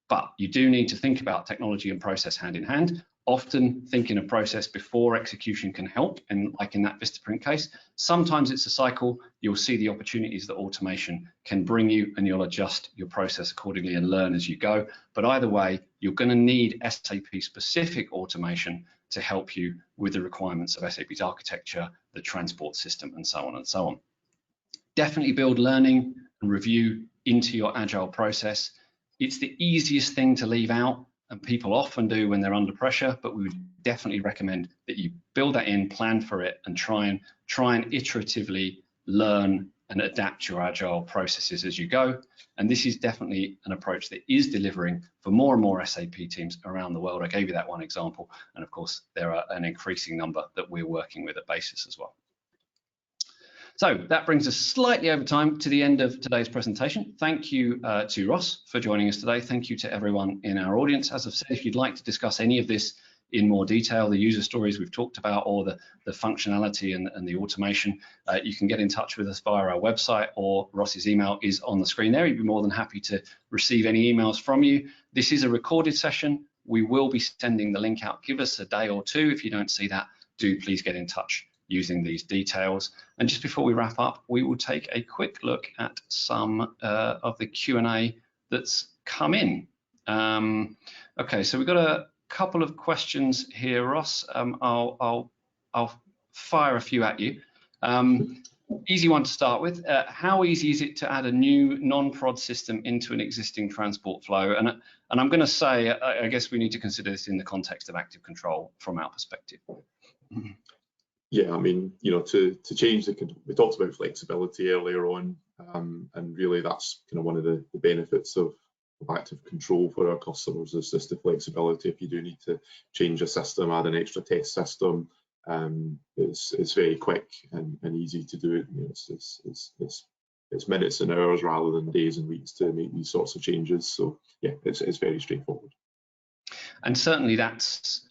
but you do need to think about technology and process hand in hand. Often thinking of process before execution can help, and like in that Vistaprint case, sometimes it's a cycle. You'll see the opportunities that automation can bring you, and you'll adjust your process accordingly and learn as you go. But either way, you're going to need SAP specific automation to help you with the requirements of SAP's architecture, the transport system, and so on and so on. Definitely build learning and review into your Agile process. It's the easiest thing to leave out, and people often do when they're under pressure, but we would definitely recommend that you build that in, plan for it, and try and iteratively learn and adapt your Agile processes as you go. And this is definitely an approach that is delivering for more and more SAP teams around the world. I gave you that one example, and of course there are an increasing number that we're working with at Basis as well. So that brings us slightly over time to the end of today's presentation. Thank you to Ross for joining us today. Thank you to everyone in our audience. As I've said, if you'd like to discuss any of this in more detail, the user stories we've talked about, or the functionality and the automation, you can get in touch with us via our website, or Ross's email is on the screen there. He'd be more than happy to receive any emails from you. This is a recorded session. We will be sending the link out. Give us a day or two. If you don't see that, do please get in touch using these details. And just before we wrap up, we will take a quick look at some of the Q&A that's come in. Okay, so we've got a couple of questions here, Ross. I'll fire a few at you. Easy one to start with. How easy is it to add a new non-prod system into an existing transport flow? And I'm going to say, I guess we need to consider this in the context of active control from our perspective. Yeah, I mean, to change we talked about flexibility earlier on, and really that's kind of one of the benefits of active control for our customers, is just the flexibility. If you do need to change a system, add an extra test system, it's very quick and easy to do it. It's minutes and hours rather than days and weeks to make these sorts of changes. So yeah, it's very straightforward. And certainly that's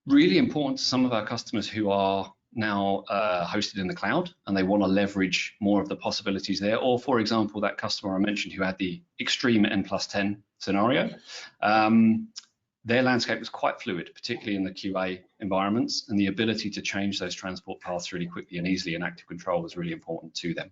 really important to some of our customers who are now hosted in the cloud, and they want to leverage more of the possibilities there. Or for example, that customer I mentioned who had the extreme N+10 scenario, their landscape was quite fluid, particularly in the QA environments, and the ability to change those transport paths really quickly and easily in active control was really important to them.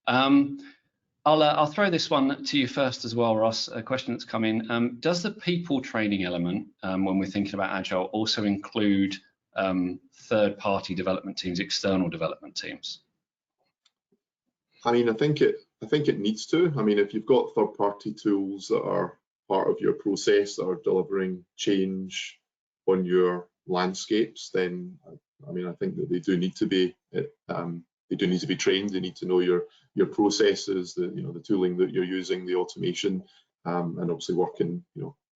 I'll throw this one to you first as well, Ross. A question that's come in. Does the people training element, when we're thinking about Agile, also include third-party development teams, external development teams? I mean, I think it needs to. I mean, if you've got third-party tools that are part of your process that are delivering change on your landscapes, then I mean, I think that they do need to be do need to be trained. They need to know your processes, the tooling that you're using, the automation, and obviously working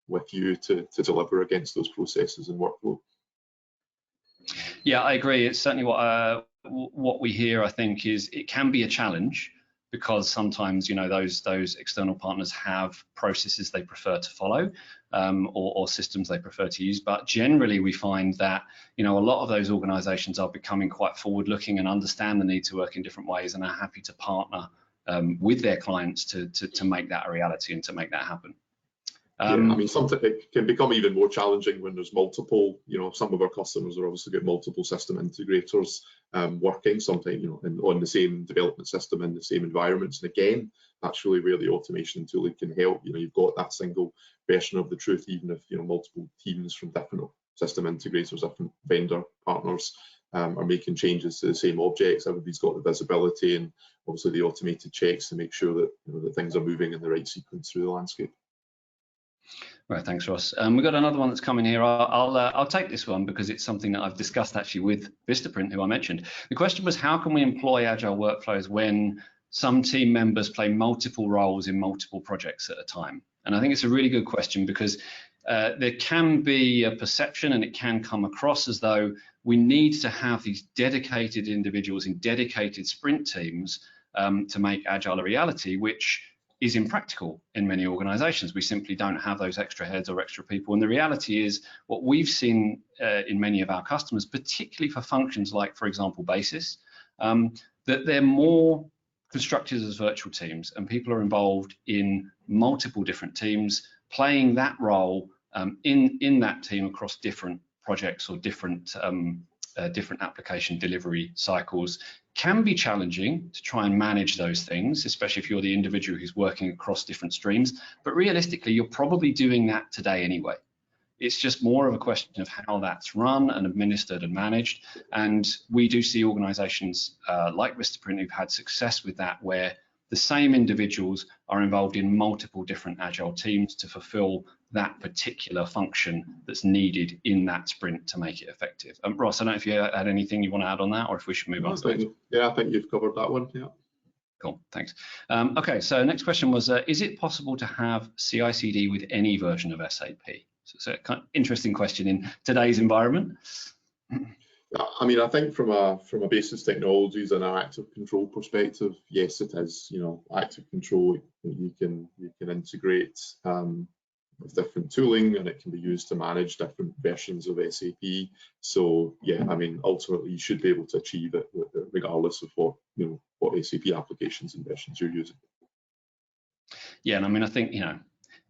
with you to deliver against those processes and workflow. Yeah, I agree. It's certainly what we hear. I think is it can be a challenge because sometimes those external partners have processes they prefer to follow, or systems they prefer to use. But generally, we find that a lot of those organisations are becoming quite forward-looking and understand the need to work in different ways and are happy to partner with their clients to make that a reality and to make that happen. Yeah, I mean, sometimes it can become even more challenging when there's multiple. Some of our customers are obviously got multiple system integrators working, sometimes on the same development system in the same environments. And again, that's really where the automation tooling can help. You've got that single version of the truth, even if multiple teams from different system integrators, different vendor partners are making changes to the same objects. Everybody's got the visibility and obviously the automated checks to make sure that that things are moving in the right sequence through the landscape. Right, thanks, Ross. We've got another one that's coming here. I'll take this one because it's something that I've discussed actually with Vistaprint, who I mentioned. The question was, how can we employ Agile workflows when some team members play multiple roles in multiple projects at a time? And I think it's a really good question because there can be a perception and it can come across as though we need to have these dedicated individuals in dedicated sprint teams to make Agile a reality, which is impractical in many organizations. We simply don't have those extra heads or extra people. And the reality is what we've seen in many of our customers, particularly for functions like, for example, basis, that they're more constructed as virtual teams and people are involved in multiple different teams, playing that role in that team across different projects or different application delivery cycles. Can be challenging to try and manage those things, especially if you're the individual who's working across different streams. But realistically, you're probably doing that today anyway. It's just more of a question of how that's run and administered and managed. And we do see organizations like Vistaprint who've had success with that, where the same individuals are involved in multiple different Agile teams to fulfill that particular function that's needed in that sprint to make it effective. Ross, I don't know if you had anything you want to add on that or if we should move on. Yeah, I think you've covered that one. Yeah. Cool, thanks. Okay, so next question was, is it possible to have CI/CD with any version of SAP? So it's a kind of interesting question in today's environment. I mean, I think from a basis technologies and an active control perspective, yes, it is. Active control you can integrate with different tooling, and it can be used to manage different versions of SAP. So yeah, I mean, ultimately you should be able to achieve it regardless of what SAP applications and versions you're using. Yeah, and I mean, I think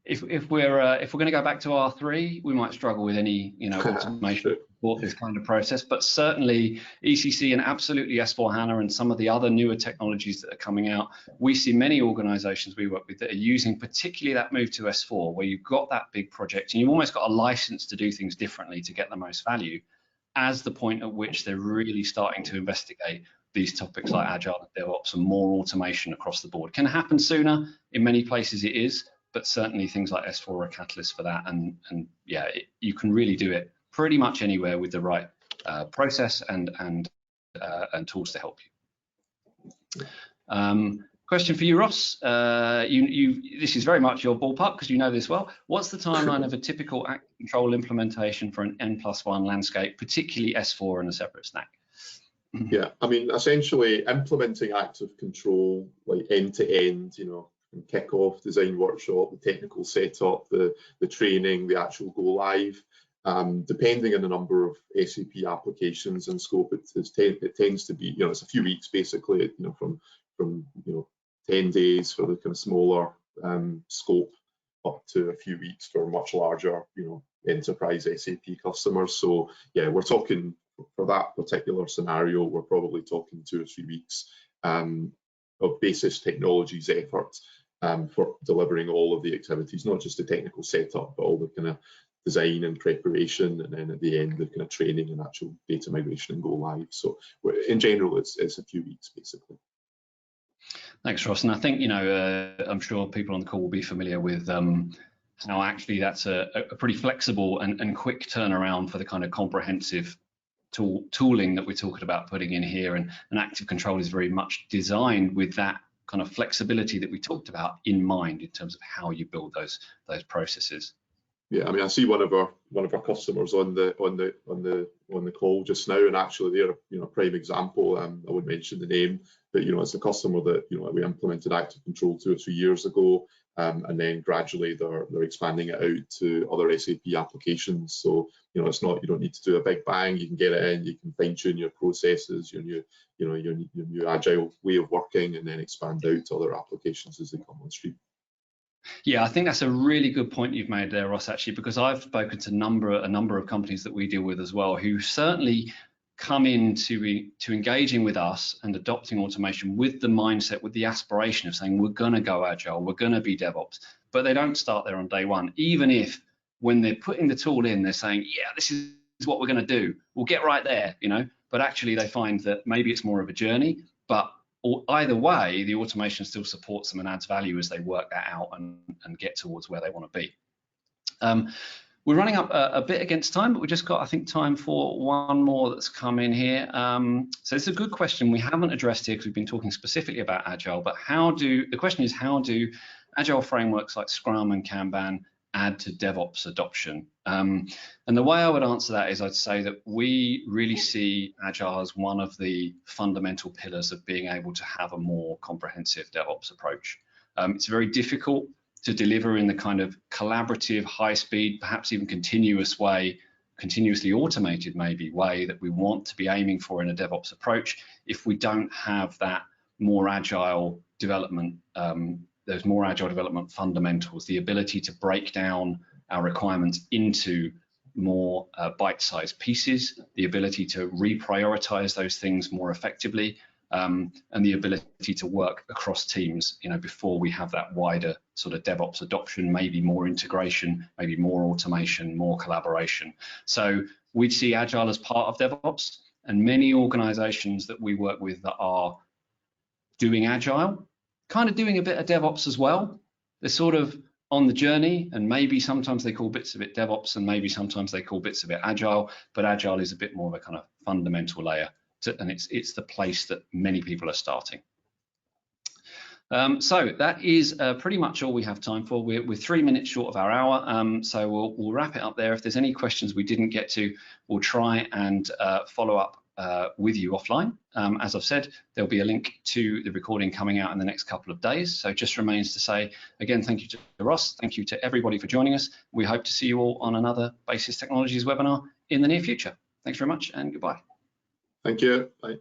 if we're going to go back to R3, we might struggle with any automation for this kind of process. But certainly ECC and absolutely S4HANA and some of the other newer technologies that are coming out, we see many organizations we work with that are using particularly that move to S4, where you've got that big project and you've almost got a license to do things differently to get the most value, as the point at which they're really starting to investigate these topics like Agile and DevOps and more automation across the board. Can happen sooner. In many places it is, but certainly things like S4 are a catalyst for that. And yeah, you can really do it pretty much anywhere with the right process and tools to help you. Question for you, Ross. This is very much your ballpark because you know this well. What's the timeline of a typical active control implementation for an N+1 landscape, particularly S4 and a separate stack? Yeah, I mean, essentially implementing active control like end to end, kick-off, design workshop, the technical setup, the training, the actual go live. Depending on the number of SAP applications and scope, it tends to be, it's a few weeks basically, from 10 days for the kind of smaller scope up to a few weeks for much larger, enterprise SAP customers. So yeah, we're talking for that particular scenario, we're probably talking 2 or 3 weeks of basis technologies effort for delivering all of the activities, not just the technical setup, but all the kind of design and preparation, and then at the end the kind of training and actual data migration and go live. So in general, it's a few weeks basically. Thanks, Ross. And I think I'm sure people on the call will be familiar with how actually that's a pretty flexible and quick turnaround for the kind of comprehensive tooling that we're talking about putting in here, and active control is very much designed with that kind of flexibility that we talked about in mind in terms of how you build those processes. Yeah, I mean, I see one of our customers on the call just now, and actually they're a prime example. I wouldn't mention the name, but it's a customer that we implemented active control 2 or 3 years ago, and then gradually they're expanding it out to other SAP applications. So it's not, you don't need to do a big bang. You can get it in, you can fine tune your processes, your new agile way of working, and then expand out to other applications as they come on stream. Yeah, I think that's a really good point you've made there, Ross, actually, because I've spoken to a number of companies that we deal with as well, who certainly come into engaging with us and adopting automation with the mindset, with the aspiration of saying, we're going to go agile, we're going to be DevOps, but they don't start there on day one, even if when they're putting the tool in, they're saying, yeah, this is what we're going to do, we'll get right there, but actually they find that maybe it's more of a journey, but either way, the automation still supports them and adds value as they work that out and get towards where they want to be. We're running up a bit against time, but we just got, I think, time for one more that's come in here. So it's a good question we haven't addressed here because we've been talking specifically about Agile, but the question is, how do Agile frameworks like Scrum and Kanban add to DevOps adoption? And the way I would answer that is I'd say that we really see Agile as one of the fundamental pillars of being able to have a more comprehensive DevOps approach. It's very difficult to deliver in the kind of collaborative, high speed, perhaps even continuous way, continuously automated maybe way that we want to be aiming for in a DevOps approach if we don't have that more agile development, those more agile development fundamentals, the ability to break down our requirements into more bite-sized pieces, the ability to reprioritize those things more effectively, and the ability to work across teams, before we have that wider sort of DevOps adoption, maybe more integration, maybe more automation, more collaboration. So we'd see Agile as part of DevOps, and many organizations that we work with that are doing Agile, kind of doing a bit of DevOps as well. They're sort of on the journey, and maybe sometimes they call bits of it DevOps, and maybe sometimes they call bits of it Agile, but Agile is a bit more of a kind of fundamental layer, and it's the place that many people are starting. So that is pretty much all we have time for. We're 3 minutes short of our hour, so we'll wrap it up there. If there's any questions we didn't get to, we'll try and follow up with you offline. As I've said, there'll be a link to the recording coming out in the next couple of days. So just remains to say, again, thank you to Ross. Thank you to everybody for joining us. We hope to see you all on another Basis Technologies webinar in the near future. Thanks very much and goodbye. Thank you. Bye.